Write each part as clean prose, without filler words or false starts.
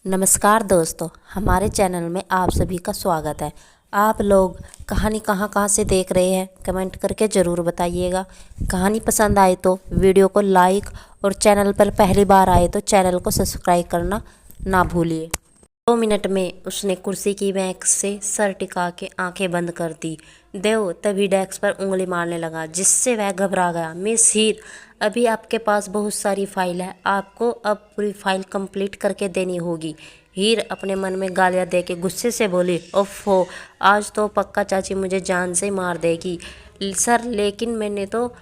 नमस्कार दोस्तों, हमारे चैनल में आप सभी का स्वागत है। आप लोग कहानी कहाँ कहाँ से देख रहे हैं कमेंट करके ज़रूर बताइएगा। कहानी पसंद आए तो वीडियो को लाइक और चैनल पर पहली बार आए तो चैनल को सब्सक्राइब करना ना भूलिए। 2 मिनट में उसने कुर्सी की बैंक से सर टिका के आंखें बंद कर दी। देव तभी डेस्क पर उंगली मारने लगा, जिससे वह घबरा गया। मिस हीर, अभी आपके पास बहुत सारी फाइल है, आपको अब पूरी फाइल कंप्लीट करके देनी होगी। हीर अपने मन में गालियां देके गुस्से से बोली, ओफो, आज तो पक्का चाची मुझे जान से मार देगी। सर, लेकिन मैंने तो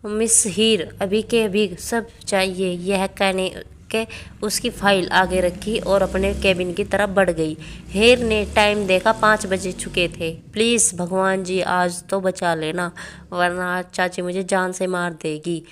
मिस हीर अभी के अभी सब चाहिए, यह कहने के उसकी फाइल आगे रखी और अपने केबिन की तरफ बढ़ गई। हीर ने टाइम देखा, 5 बजे चुके थे। प्लीज़ भगवान जी, आज तो बचा लेना, वरना आज चाची मुझे जान से मार देगी।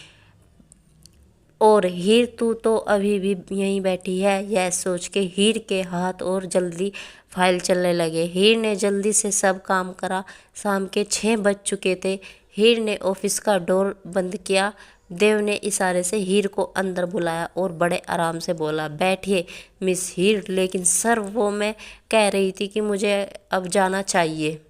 और हीर, तू तो अभी भी यहीं बैठी है। यह सोच के हीर के हाथ और जल्दी फाइल चलने लगे। हीर ने जल्दी से सब काम करा। शाम के 6 बज चुके थे। हीर ने ऑफिस का डोर बंद किया। देव ने इशारे से हीर को अंदर बुलाया और बड़े आराम से बोला, बैठिए मिस हीर। लेकिन सर, वो मैं कह रही थी कि मुझे अब जाना चाहिए।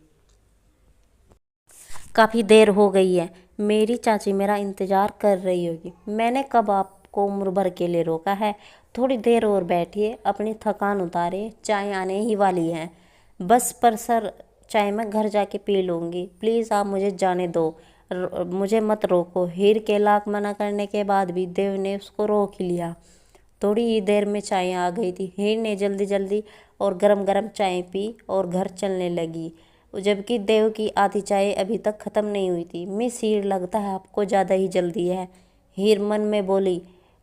काफ़ी देर हो गई है, मेरी चाची मेरा इंतज़ार कर रही होगी। मैंने कब आपको उम्र भर के लिए रोका है। थोड़ी देर और बैठिए, अपनी थकान उतारे, चाय आने ही वाली है। बस पर सर, चाय मैं घर जाके पी लूँगी, प्लीज़ आप मुझे जाने दो, मुझे मत रोको। हीर के लाख मना करने के बाद भी देव ने उसको रोक ही लिया। थोड़ी ही देर में चाय आ गई थी। हीर ने जल्दी जल्दी और गरम गरम चाय पी और घर चलने लगी, जबकि देव की आधी चाय अभी तक ख़त्म नहीं हुई थी। मिस हीर, लगता है आपको ज़्यादा ही जल्दी है। हीर मन में बोली,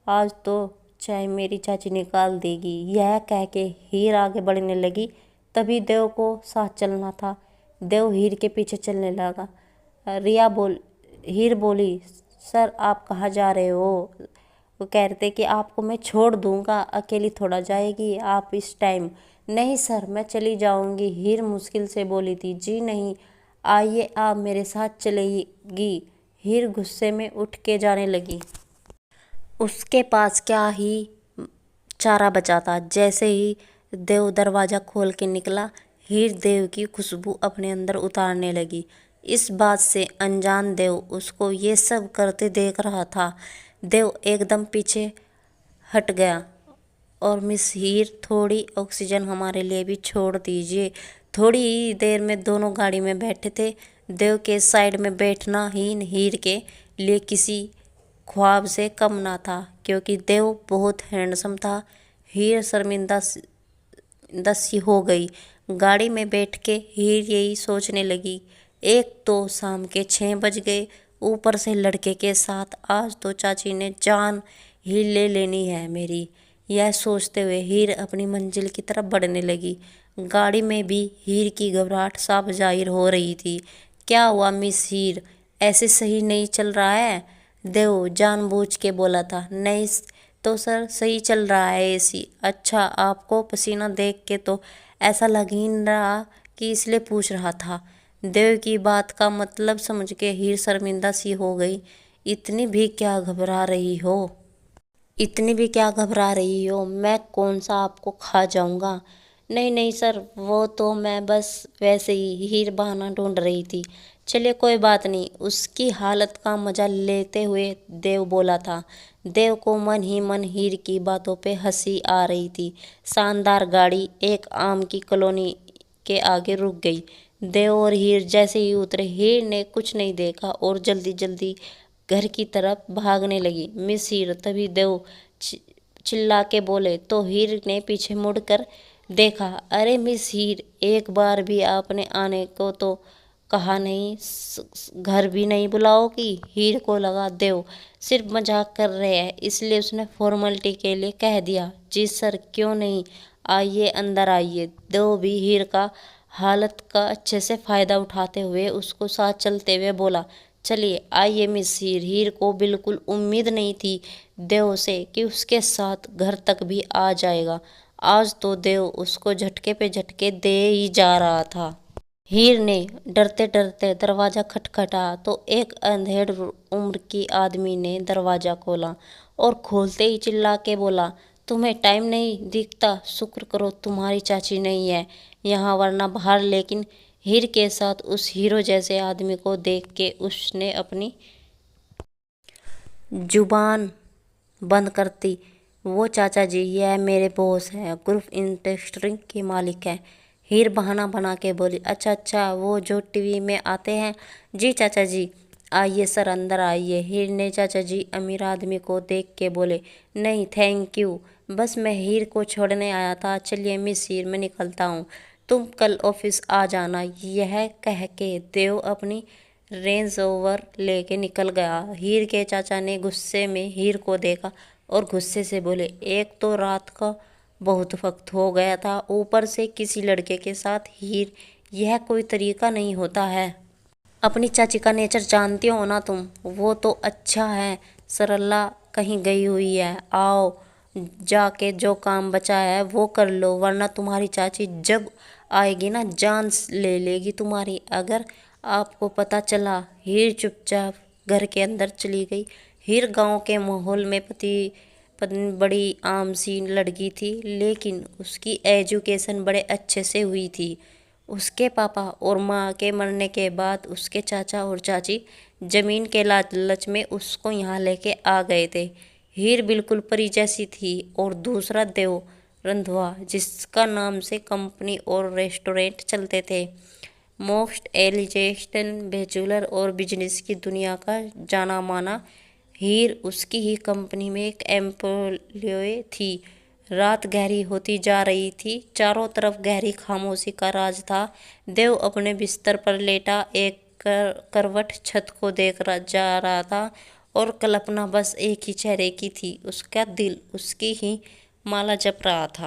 आज तो चाय मेरी चाची निकाल देगी। यह कह के हीर आगे बढ़ने लगी। तभी देव को साथ चलना था। देव हीर के पीछे चलने लगा। हीर बोली, सर आप कहाँ जा रहे हो। वो कह रहे थे कि आपको मैं छोड़ दूंगा, अकेली थोड़ा जाएगी आप इस टाइम। नहीं सर, मैं चली जाऊंगी। हीर मुश्किल से बोली थी। जी नहीं, आइए आप मेरे साथ चलेगी। हीर गुस्से में उठ के जाने लगी। उसके पास क्या ही चारा बचा था। जैसे ही देव दरवाज़ा खोल के निकला, हीर देव की खुशबू अपने अंदर उतारने लगी। इस बात से अनजान देव उसको ये सब करते देख रहा था। देव एकदम पीछे हट गया। और मिस हीर, थोड़ी ऑक्सीजन हमारे लिए भी छोड़ दीजिए। थोड़ी ही देर में दोनों गाड़ी में बैठे थे। देव के साइड में बैठना ही हीर के लिए किसी ख्वाब से कम ना था, क्योंकि देव बहुत हैंडसम था। हीर शर्मिंदा सी हो गई। गाड़ी में बैठ के हीर यही सोचने लगी, एक तो शाम के 6 बज गए, ऊपर से लड़के के साथ आज तो चाची ने जान ही ले लेनी है मेरी। यह सोचते हुए हीर अपनी मंजिल की तरफ बढ़ने लगी। गाड़ी में भी हीर की घबराहट साफ जाहिर हो रही थी। क्या हुआ मिस हीर, ऐसे सही नहीं चल रहा है। देव जानबूझ के बोला था। नहीं तो सर, सही चल रहा है एसी। अच्छा, आपको पसीना देख के तो ऐसा लग ही नहीं रहा कि इसलिए पूछ रहा था। देव की बात का मतलब समझ के हीर शर्मिंदा सी हो गई। इतनी भी क्या घबरा रही हो, मैं कौन सा आपको खा जाऊंगा। नहीं नहीं सर, वो तो मैं बस वैसे ही हीर बहाना ढूंढ रही थी। चलिए कोई बात नहीं। उसकी हालत का मजा लेते हुए देव बोला था। देव को मन ही मन हीर की बातों पे हंसी आ रही थी। शानदार गाड़ी एक आम की कॉलोनी के आगे रुक गई। देव और हीर जैसे ही उतरे, हीर ने कुछ नहीं देखा और जल्दी जल्दी घर की तरफ भागने लगी। मिस हीर, तभी देव चिल्ला के बोले तो हीर ने पीछे मुड़कर देखा। अरे मिस हीर, एक बार भी आपने आने को तो कहा नहीं, घर भी नहीं बुलाओगी। हीर को लगा देव सिर्फ मजाक कर रहे हैं, इसलिए उसने फॉर्मेलिटी के लिए कह दिया, जी सर, क्यों नहीं, आइए अंदर आइए। देव भी हीर का हालत का अच्छे से फ़ायदा उठाते हुए उसको साथ चलते हुए बोला, चलिए आइए मिस हीर। हीर को बिल्कुल उम्मीद नहीं थी देव से कि उसके साथ घर तक भी आ जाएगा। आज तो देव उसको झटके पे झटके दे ही जा रहा था। हीर ने डरते डरते दरवाज़ा खटखटा तो एक अंधेड़ उम्र की आदमी ने दरवाज़ा खोला और खोलते ही चिल्ला के बोला, तुम्हें टाइम नहीं दिखता? शुक्र करो तुम्हारी चाची नहीं है यहाँ, वरना बाहर। लेकिन हीर के साथ उस हीरो जैसे आदमी को देख के उसने अपनी जुबान बंद करती। वो चाचा जी, यह मेरे बॉस हैं, ग्रुप इंडस्ट्री के मालिक हैं। हीर बहाना बना के बोली, अच्छा अच्छा, वो जो टीवी में आते हैं। जी चाचा जी। आइए सर, अंदर आइए। हीर ने चाचा जी अमीर आदमी को देख के बोले, नहीं थैंक यू, बस मैं हीर को छोड़ने आया था। चलिए मिस हीर, मैं निकलता हूँ, तुम कल ऑफिस आ जाना। यह कह के देव अपनी रेंज ओवर लेके निकल गया। हीर के चाचा ने गुस्से में हीर को देखा और गुस्से से बोले, एक तो रात का बहुत वक्त हो गया था, ऊपर से किसी लड़के के साथ हीर, यह कोई तरीका नहीं होता है। अपनी चाची का नेचर जानती हो ना तुम, वो तो अच्छा है, सरला कहीं गई हुई है। आओ जाके जो काम बचा है वो कर लो, वरना तुम्हारी चाची जब आएगी ना जान ले लेगी तुम्हारी। अगर आपको पता चला। हीर चुपचाप घर के अंदर चली गई। हीर गांव के माहौल में पति पत्नी बड़ी आम सी लड़की थी, लेकिन उसकी एजुकेशन बड़े अच्छे से हुई थी। उसके पापा और माँ के मरने के बाद उसके चाचा और चाची जमीन के लालच में उसको यहाँ लेके आ गए थे। हीर बिल्कुल परी जैसी थी। और दूसरा देव रंधवा, जिसका नाम से कंपनी और रेस्टोरेंट चलते थे। मोस्ट एलिजेस्टन बैचलर और बिजनेस की दुनिया का जाना माना। हीर उसकी ही कंपनी में एक एम्प्लॉय थी। रात गहरी होती जा रही थी, चारों तरफ गहरी खामोशी का राज था। देव अपने बिस्तर पर लेटा एक करवट छत को देख जा रहा था और कल्पना बस एक ही चेहरे की थी। उसका दिल उसकी ही माला जप रहा था।